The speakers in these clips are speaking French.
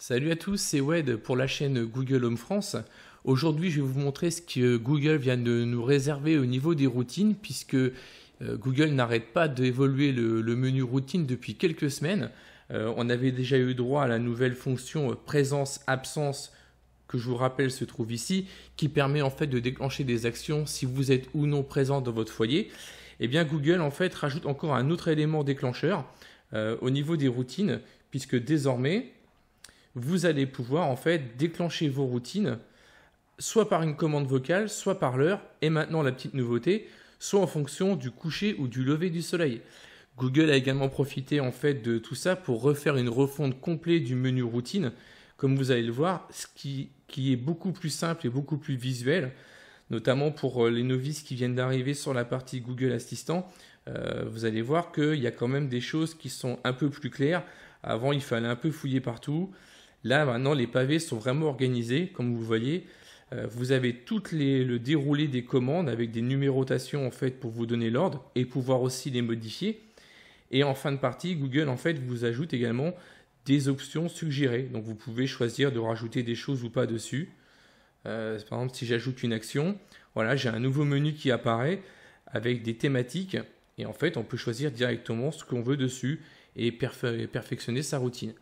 Salut à tous, c'est Wed pour la chaîne Google Home France. Aujourd'hui, je vais vous montrer ce que Google vient de nous réserver au niveau des routines, puisque Google n'arrête pas d'évoluer le menu routine depuis quelques semaines. On avait déjà eu droit à la nouvelle fonction présence-absence, que je vous rappelle se trouve ici, qui permet en fait de déclencher des actions si vous êtes ou non présent dans votre foyer. Et bien Google en fait rajoute encore un autre élément déclencheur au niveau des routines, puisque désormais vous allez pouvoir en fait déclencher vos routines soit par une commande vocale, soit par l'heure, et maintenant la petite nouveauté, soit en fonction du coucher ou du lever du soleil. Google a également profité en fait de tout ça pour refaire une refonte complète du menu routine, comme vous allez le voir, ce qui est beaucoup plus simple et beaucoup plus visuel, notamment pour les novices qui viennent d'arriver sur la partie Google Assistant. Vous allez voir qu'il y a quand même des choses qui sont un peu plus claires. Avant, il fallait un peu fouiller partout. Là, maintenant, les pavés sont vraiment organisés, comme vous voyez. Vous avez tout le déroulé des commandes avec des numérotations en fait pour vous donner l'ordre et pouvoir aussi les modifier. Et en fin de partie, Google en fait vous ajoute également des options suggérées. Donc vous pouvez choisir de rajouter des choses ou pas dessus. Par exemple, si j'ajoute une action, voilà, j'ai un nouveau menu qui apparaît avec des thématiques. Et en fait, on peut choisir directement ce qu'on veut dessus et perfectionner sa routine.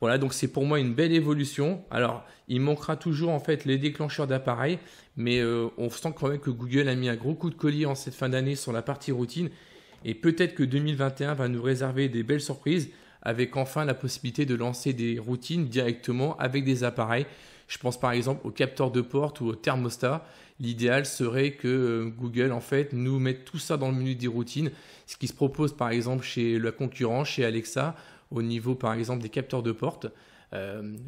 Voilà, donc c'est pour moi une belle évolution. Alors, il manquera toujours en fait les déclencheurs d'appareils, mais on sent quand même que Google a mis un gros coup de collier en cette fin d'année sur la partie routine. Et peut-être que 2021 va nous réserver des belles surprises avec enfin la possibilité de lancer des routines directement avec des appareils. Je pense par exemple au capteur de porte ou au thermostat. L'idéal serait que Google en fait nous mette tout ça dans le menu des routines, ce qui se propose par exemple chez la concurrence, chez Alexa, au niveau par exemple des capteurs de porte.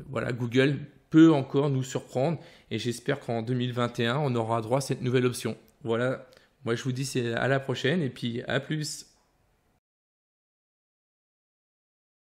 Voilà, Google peut encore nous surprendre et j'espère qu'en 2021 on aura droit à cette nouvelle option. Voilà, moi je vous dis c'est à la prochaine et puis à plus.